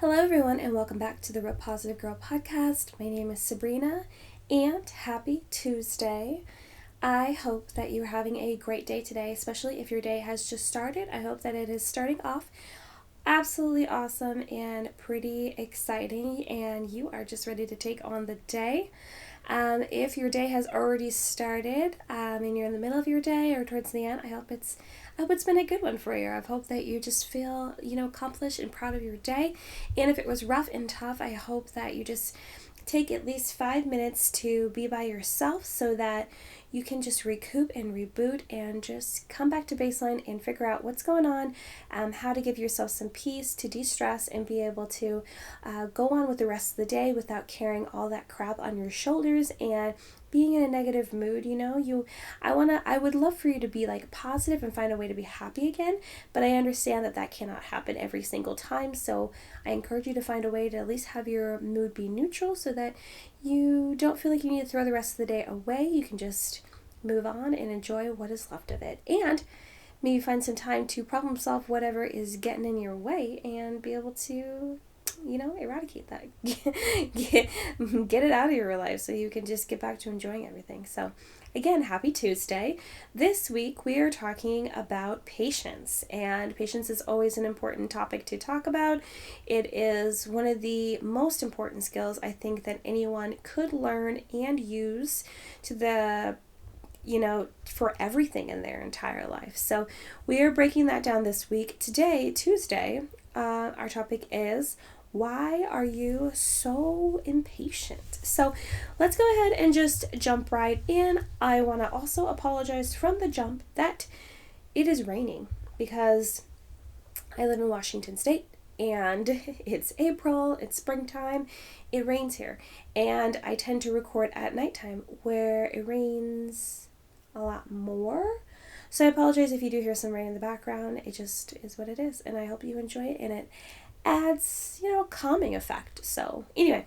Hello, everyone, and welcome back to the RealPositiveGirl podcast. My name is Sabrina, and happy Tuesday. I hope that you're having a great day today, especially if your day has just started. I hope that it is starting off absolutely awesome and pretty exciting, and you are just ready to take on the day. If your day has already started and you're in the middle of your day or towards the end, I hope it's been a good one for you. I hope that you just feel, accomplished and proud of your day. And if it was rough and tough, I hope that you just take at least 5 minutes to be by yourself so that you can just recoup and reboot and just come back to baseline and figure out what's going on, how to give yourself some peace to de-stress and be able to go on with the rest of the day without carrying all that crap on your shoulders and being in a negative mood. I would love for you to be positive and find a way to be happy again, but I understand that cannot happen every single time. So I encourage you to find a way to at least have your mood be neutral so that you don't feel like you need to throw the rest of the day away. You can just move on and enjoy what is left of it. And maybe find some time to problem solve whatever is getting in your way and be able to eradicate that. Get it out of your life so you can just get back to enjoying everything. So again, happy Tuesday. This week we are talking about patience, and patience is always an important topic to talk about. It is one of the most important skills I think that anyone could learn and use for everything in their entire life. So we are breaking that down this week. Today, Tuesday, our topic is, why are you so impatient? So let's go ahead and just jump right in. I want to also apologize from the jump that it is raining because I live in Washington State and it's April, it's springtime, it rains here. And I tend to record at nighttime where it rains a lot more. So I apologize if you do hear some rain in the background. It just is what it is, and I hope you enjoy it, and it adds, a calming effect. So anyway,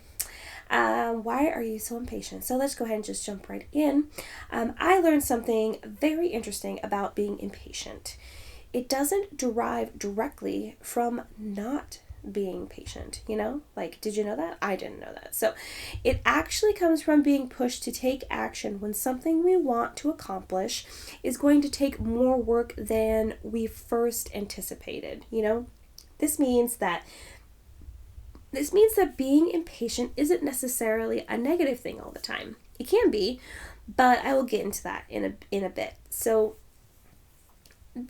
why are you so impatient? So let's go ahead and just jump right in. I learned something very interesting about being impatient. It doesn't derive directly from not being patient, did you know that? I didn't know that. So it actually comes from being pushed to take action when something we want to accomplish is going to take more work than we first anticipated. This means that being impatient isn't necessarily a negative thing all the time. It can be, but I will get into that in a bit. So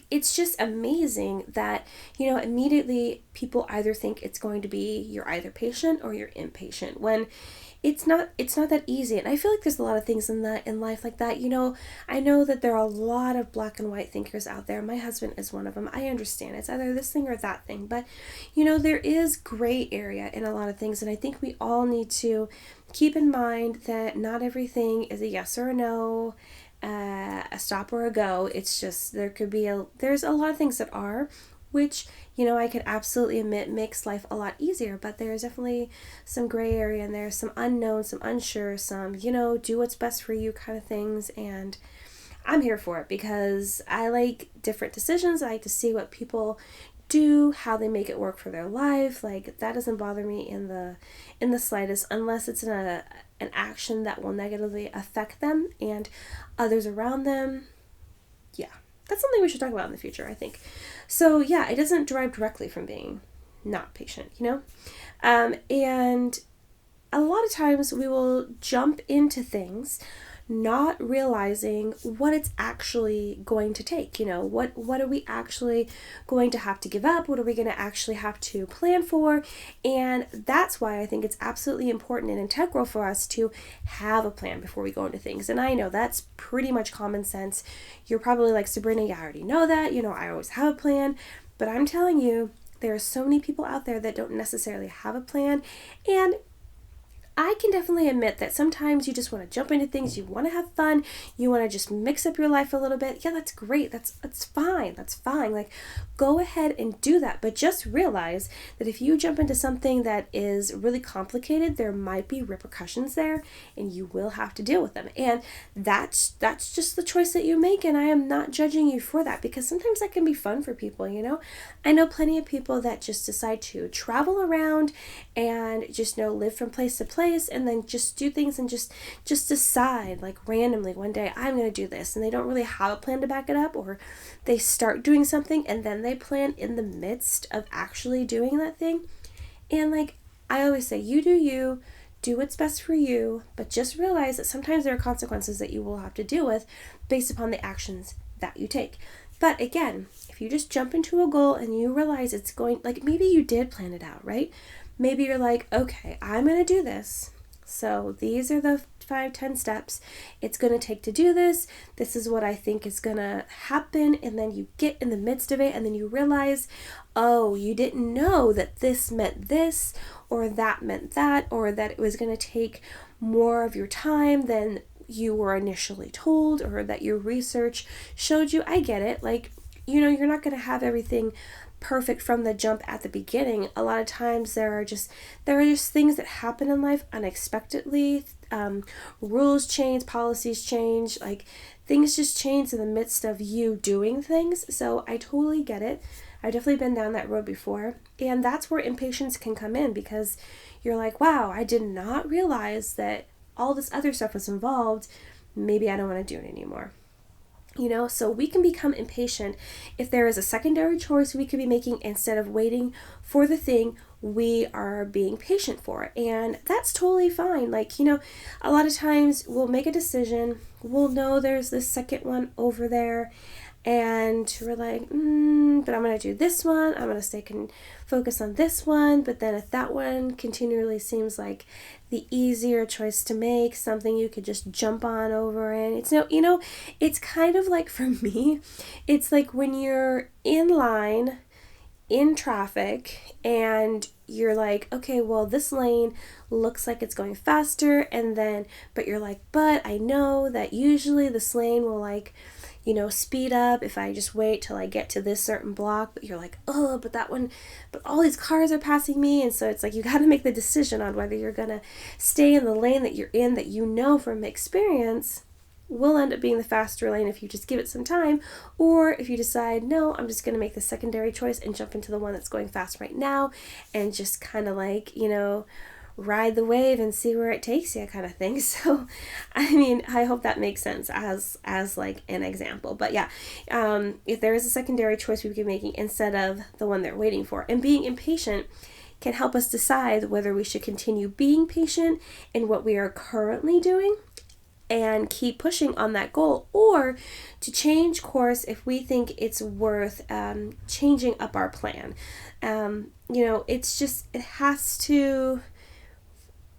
it's just amazing that, immediately people either think it's going to be you're either patient or you're impatient, when it's not that easy. And I feel like there's a lot of things in life like that. I know that there are a lot of black and white thinkers out there. My husband is one of them. I understand it's either this thing or that thing, but there is gray area in a lot of things, and I think we all need to keep in mind that not everything is a yes or a no, a stop or a go. It's just there's a lot of things that are, which I could absolutely admit makes life a lot easier, but there's definitely some gray area in there, some unknown, some unsure, some do what's best for you kind of things. And I'm here for it because I like different decisions. I like to see what people do, how they make it work for their life. That doesn't bother me in the slightest, unless it's an action that will negatively affect them and others around them. Yeah, that's something we should talk about in the future, I think. So yeah, it doesn't derive directly from being not patient, and a lot of times we will jump into things not realizing what it's actually going to take. What are we actually going to have to give up? What are we going to actually have to plan for? And that's why I think it's absolutely important and integral for us to have a plan before we go into things. And I know that's pretty much common sense. You're probably like, Sabrina, yeah, I already know that. I always have a plan. But I'm telling you, there are so many people out there that don't necessarily have a plan. And I can definitely admit that sometimes you just want to jump into things, you want to have fun, you want to just mix up your life a little bit. Yeah, that's great. That's fine. That's fine. Like, go ahead and do that. But just realize that if you jump into something that is really complicated, there might be repercussions there, and you will have to deal with them. And that's just the choice that you make, and I am not judging you for that, because sometimes that can be fun for people, you know? I know plenty of people that just decide to travel around and just live from place to place, and then just do things and just decide like randomly one day, I'm going to do this, and they don't really have a plan to back it up, or they start doing something and then they plan in the midst of actually doing that thing. And like I always say, you do you, do what's best for you, but just realize that sometimes there are consequences that you will have to deal with based upon the actions that you take. But again, if you just jump into a goal and you realize it's going, like maybe you did plan it out, right? Maybe you're like, okay, I'm going to do this. So these are the 5-10 steps it's going to take to do this. This is what I think is going to happen. And then you get in the midst of it and then you realize, oh, you didn't know that this meant this, or that meant that, or that it was going to take more of your time than you were initially told, or that your research showed you. I get it. Like, you're not going to have everything perfect from the jump at the beginning. A lot of times there are just things that happen in life unexpectedly. Rules change, policies change, like things just change in the midst of you doing things. So I totally get it. I've definitely been down that road before. And that's where impatience can come in, because you're like, wow, I did not realize that all this other stuff was involved. Maybe I don't want to do it anymore. So we can become impatient if there is a secondary choice we could be making instead of waiting for the thing we are being patient for. And that's totally fine. Like, a lot of times we'll make a decision, we'll know there's this second one over there, and we're like, but I'm going to do this one. I'm going to stay focus on this one. But then if that one continually seems like the easier choice to make, something you could just jump on over in. It's kind of like, for me, it's like when you're in line in traffic and you're like, okay, well, this lane looks like it's going faster, but you're like, but I know that usually this lane will speed up if I just wait till I get to this certain block. But you're like, oh, but all these cars are passing me. And so it's like, you got to make the decision on whether you're going to stay in the lane that you're in, that from experience will end up being the faster lane if you just give it some time, or if you decide, no, I'm just going to make the secondary choice and jump into the one that's going fast right now and just kind of ride the wave and see where it takes you, kind of thing. So, I hope that makes sense as like an example. But yeah, if there is a secondary choice we can be making instead of the one they're waiting for, and being impatient can help us decide whether we should continue being patient in what we are currently doing and keep pushing on that goal, or to change course if we think it's worth changing up our plan.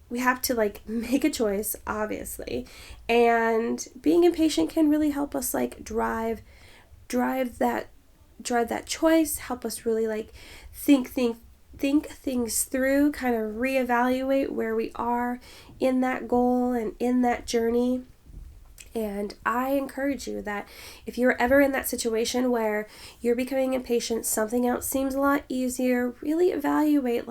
We have to make a choice, obviously, and being impatient can really help us drive that choice, help us really think things through, kind of reevaluate where we are in that goal and in that journey. And I encourage you that if you're ever in that situation where you're becoming impatient, something else seems a lot easier, really evaluate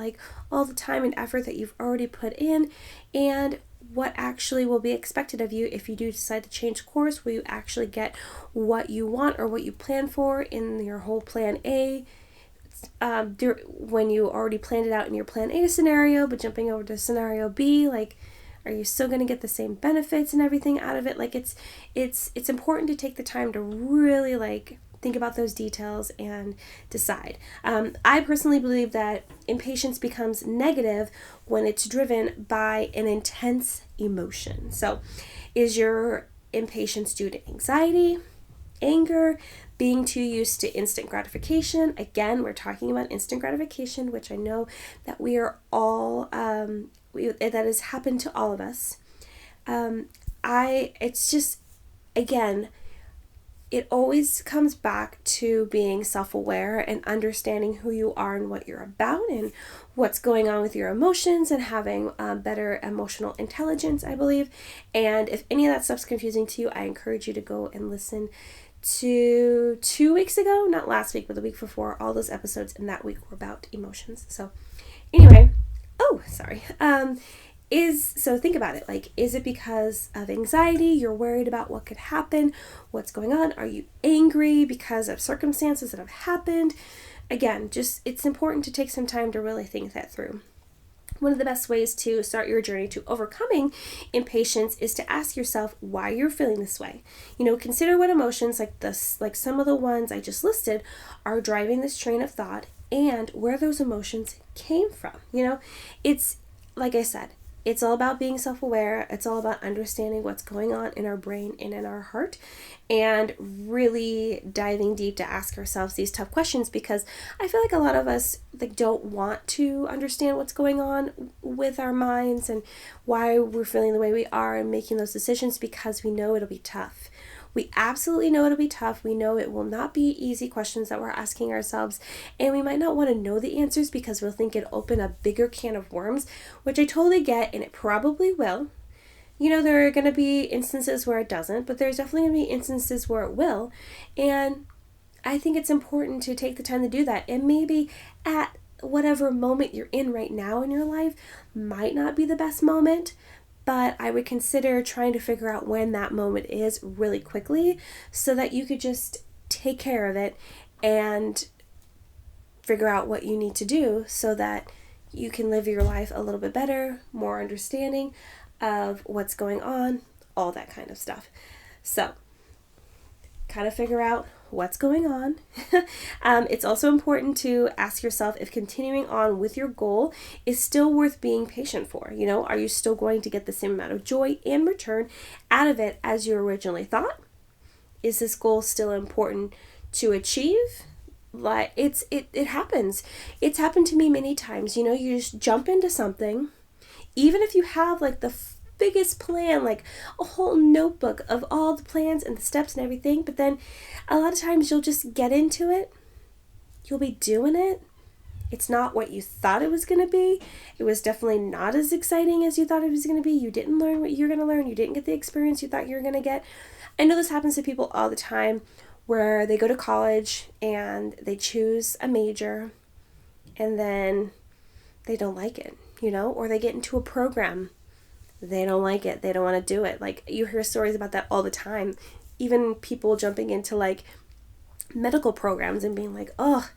all the time and effort that you've already put in, and what actually will be expected of you if you do decide to change course. Will you actually get what you want or what you plan for in your whole plan A? When you already planned it out in your plan A scenario, but jumping over to scenario B, are you still going to get the same benefits and everything out of it? It's important to take the time to really think about those details and decide. I personally believe that impatience becomes negative when it's driven by an intense emotion. So, is your impatience due to anxiety, anger, being too used to instant gratification? Again, we're talking about instant gratification, which I know that we are all that has happened to all of us. It's just, again, it always comes back to being self-aware and understanding who you are and what you're about and what's going on with your emotions and having better emotional intelligence, I believe. And if any of that stuff's confusing to you, I encourage you to go and listen to 2 weeks ago, not last week, but the week before. All those episodes in that week were about emotions. So anyway, so think about it. Like, is it because of anxiety? You're worried about what could happen? What's going on? Are you angry because of circumstances that have happened? Again, it's important to take some time to really think that through. One of the best ways to start your journey to overcoming impatience is to ask yourself why you're feeling this way. Consider what emotions like some of the ones I just listed are driving this train of thought and where those emotions came from. It's like I said, it's all about being self-aware. It's all about understanding what's going on in our brain and in our heart and really diving deep to ask ourselves these tough questions, because I feel like a lot of us don't want to understand what's going on with our minds and why we're feeling the way we are and making those decisions, because we know it'll be tough. We absolutely know it'll be tough. We know it will not be easy questions that we're asking ourselves, and we might not want to know the answers because we'll think it'll open a bigger can of worms, which I totally get, and it probably will. There are going to be instances where it doesn't, but there's definitely going to be instances where it will, and I think it's important to take the time to do that. And maybe at whatever moment you're in right now in your life might not be the best moment, but I would consider trying to figure out when that moment is really quickly so that you could just take care of it and figure out what you need to do so that you can live your life a little bit better, more understanding of what's going on, all that kind of stuff. So, kind of figure out what's going on. It's also important to ask yourself if continuing on with your goal is still worth being patient for. Are you still going to get the same amount of joy and return out of it as you originally thought? Is this goal still important to achieve? Like, it happens. It's happened to me many times. You just jump into something, even if you have the biggest plan, like a whole notebook of all the plans and the steps and everything, but then a lot of times you'll just get into it, you'll be doing it, it's not what you thought it was going to be, it was definitely not as exciting as you thought it was going to be, you didn't learn what you're going to learn, you didn't get the experience you thought you were going to get. I know this happens to people all the time, where they go to college and they choose a major and then they don't like it, or they get into a program, they don't like it, they don't want to do it. You hear stories about that all the time. Even people jumping into medical programs and being like, oh,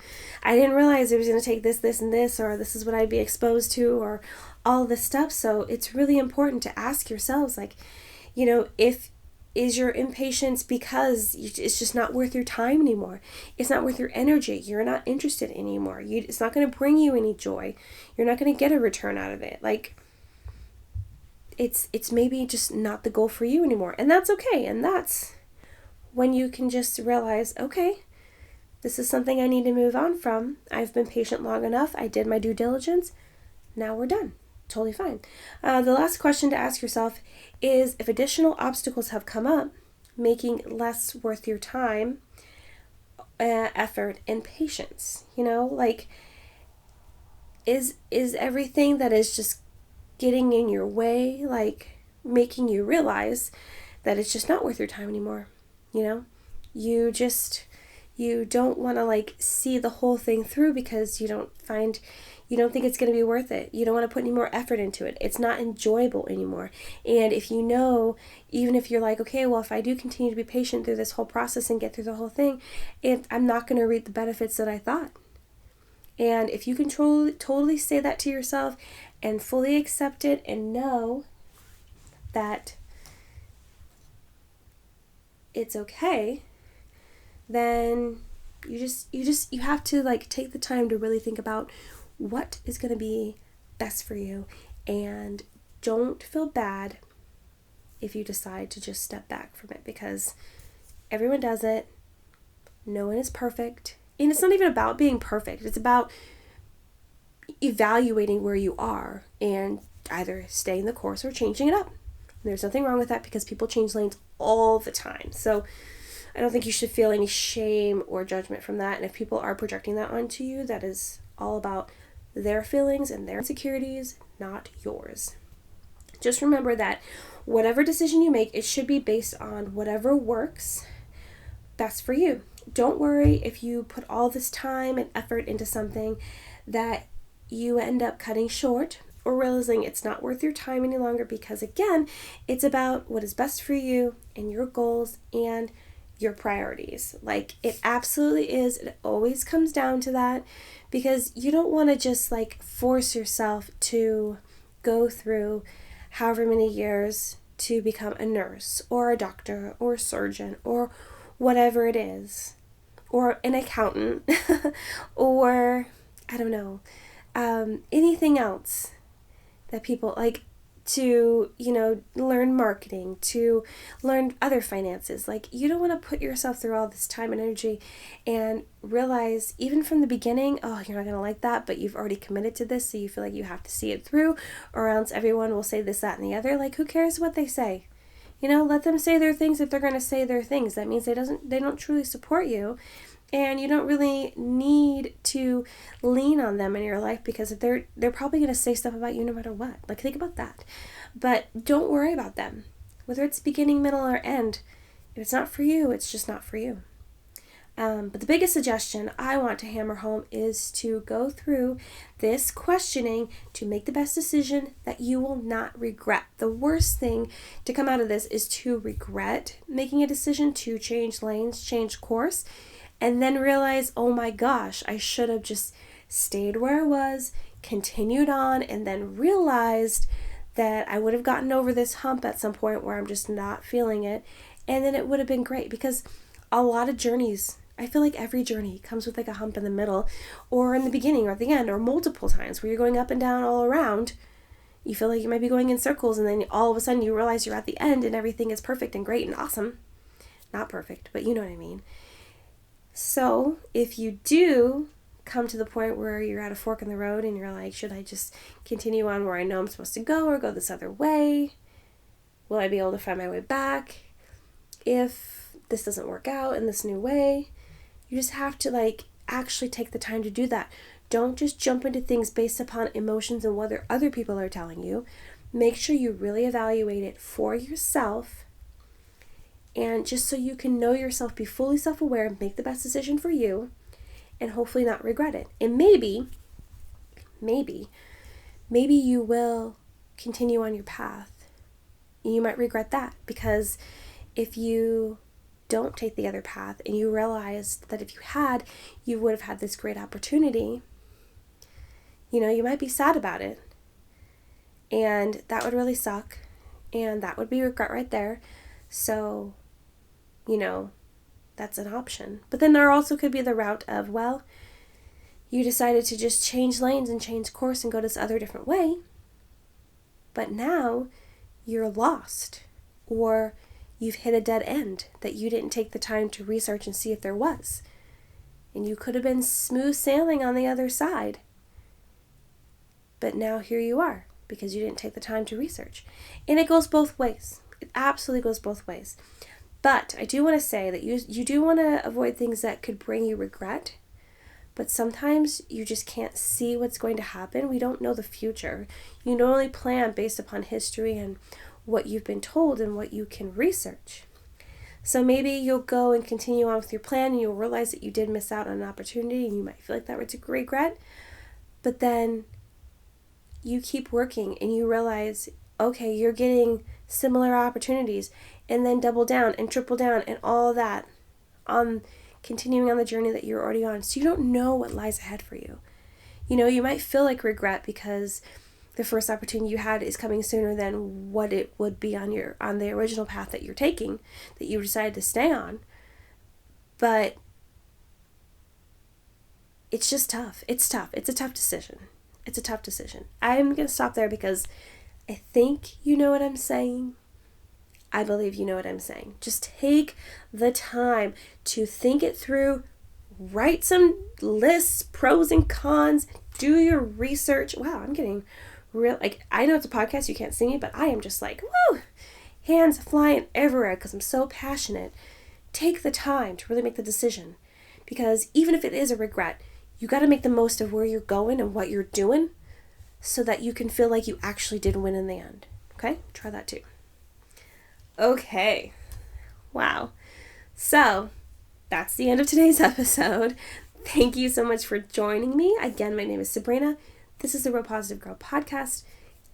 I didn't realize it was going to take this, and this, or this is what I'd be exposed to, or all this stuff. So it's really important to ask yourselves, if is your impatience because it's just not worth your time anymore? It's not worth your energy. You're not interested anymore. It's not going to bring you any joy. You're not going to get a return out of it. It's maybe just not the goal for you anymore. And that's okay. And that's when you can just realize, okay, this is something I need to move on from. I've been patient long enough. I did my due diligence. Now we're done. Totally fine. The last question to ask yourself is, if additional obstacles have come up, making less worth your time, effort, and patience. Is everything that is just getting in your way, making you realize that it's just not worth your time anymore? You don't want to see the whole thing through because you don't think it's going to be worth it. You don't want to put any more effort into it. It's not enjoyable anymore. And if even if you're okay, well, if I do continue to be patient through this whole process and get through the whole thing, I'm not going to reap the benefits that I thought. And if you can totally say that to yourself and fully accept it and know that it's okay, then you have to take the time to really think about what is going to be best for you, and don't feel bad if you decide to just step back from it, because everyone does it. No one is perfect. And it's not even about being perfect. It's about evaluating where you are and either staying the course or changing it up. And there's nothing wrong with that because people change lanes all the time. So I don't think you should feel any shame or judgment from that. And if people are projecting that onto you, that is all about their feelings and their insecurities, not yours. Just remember that whatever decision you make, it should be based on whatever works best for you. Don't worry if you put all this time and effort into something that you end up cutting short or realizing it's not worth your time any longer, because again, it's about what is best for you and your goals and your priorities. Like, it absolutely is. It always comes down to that, because you don't want to just like force yourself to go through however many years to become a nurse or a doctor or a surgeon or whatever it is, or an accountant or I don't know, anything else that people like to, learn marketing, to learn other finances. Like, you don't want to put yourself through all this time and energy and realize even from the beginning, oh, you're not going to like that, but you've already committed to this, so you feel like you have to see it through, or else everyone will say this, that, and the other. Like, who cares what they say? Let them say their things if they're going to say their things. That means they don't truly support you. And you don't really need to lean on them in your life, because they're probably going to say stuff about you no matter what. Like, think about that. But don't worry about them. Whether it's beginning, middle, or end, if it's not for you, it's just not for you. But the biggest suggestion I want to hammer home is to go through this questioning to make the best decision that you will not regret. The worst thing to come out of this is to regret making a decision to change lanes, change course, and then realize, oh my gosh, I should have just stayed where I was, continued on, and then realized that I would have gotten over this hump at some point where I'm just not feeling it, and then it would have been great. Because a lot of journeys, I feel like every journey comes with like a hump in the middle, or in the beginning, or at the end, or multiple times where you're going up and down all around. You feel like you might be going in circles, and then all of a sudden you realize you're at the end and everything is perfect and great and awesome. Not perfect, but you know what I mean. So if you do come to the point where you're at a fork in the road and you're like, should I just continue on where I know I'm supposed to go, or go this other way? Will I be able to find my way back if this doesn't work out in this new way? You just have to actually take the time to do that. Don't just jump into things based upon emotions and what other people are telling you. Make sure you really evaluate it for yourself, and just so you can know yourself, be fully self-aware, and make the best decision for you, and hopefully not regret it. And maybe you will continue on your path. And you might regret that, because if you don't take the other path and you realize that if you had, you would have had this great opportunity, you might be sad about it. And that would really suck. And that would be regret right there. So, that's an option. But then there also could be the route of, well, you decided to just change lanes and change course and go this other different way, but now you're lost, or you've hit a dead end that you didn't take the time to research and see if there was. And you could have been smooth sailing on the other side. But now here you are, because you didn't take the time to research. And it goes both ways. It absolutely goes both ways. But I do want to say that you do want to avoid things that could bring you regret. But sometimes you just can't see what's going to happen. We don't know the future. You can only plan based upon history and what you've been told and what you can research. So maybe you'll go and continue on with your plan, and you'll realize that you did miss out on an opportunity, and you might feel like that was a regret. But then you keep working and you realize, okay, you're getting similar opportunities, and then double down and triple down and all that on continuing on the journey that you're already on. So you don't know what lies ahead for you. You might feel like regret because the first opportunity you had is coming sooner than what it would be on the original path that you're taking, that you decided to stay on. But it's just tough. It's tough. It's a tough decision. I'm going to stop there because I think you know what I'm saying. I believe you know what I'm saying. Just take the time to think it through, write some lists, pros and cons, do your research. Wow, I'm getting real, I know it's a podcast, you can't see me, but I am just woo, hands flying everywhere because I'm so passionate. take the time to really make the decision, because even if it is a regret, you got to make the most of where you're going and what you're doing so that you can feel like you actually did win in the end. Okay? Try that too. Okay. Wow. So that's the end of today's episode. Thank you so much for joining me. Again, my name is Sabrina. This is the Real Positive Girl podcast.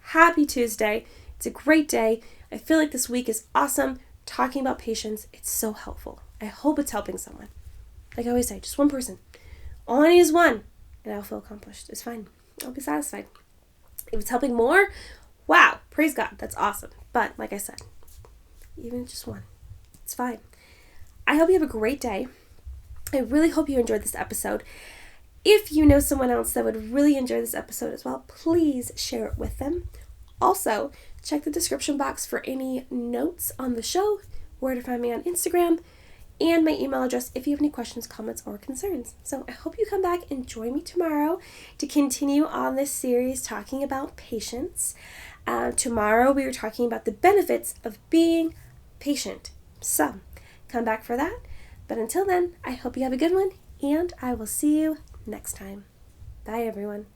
Happy Tuesday. It's a great day. I feel like this week is awesome. Talking about patience, it's so helpful. I hope it's helping someone. Like I always say, just one person. All I need is one, and I'll feel accomplished. It's fine. I'll be satisfied. If it's helping more, wow, praise God. That's awesome. But like I said, even just one, it's fine. I hope you have a great day. I really hope you enjoyed this episode. If you know someone else that would really enjoy this episode as well, please share it with them. Also, check the description box for any notes on the show, where to find me on Instagram, and my email address if you have any questions, comments, or concerns. So I hope you come back and join me tomorrow to continue on this series talking about patience. Tomorrow we are talking about the benefits of being patient. So come back for that. But until then, I hope you have a good one, and I will see you next time. Bye, everyone.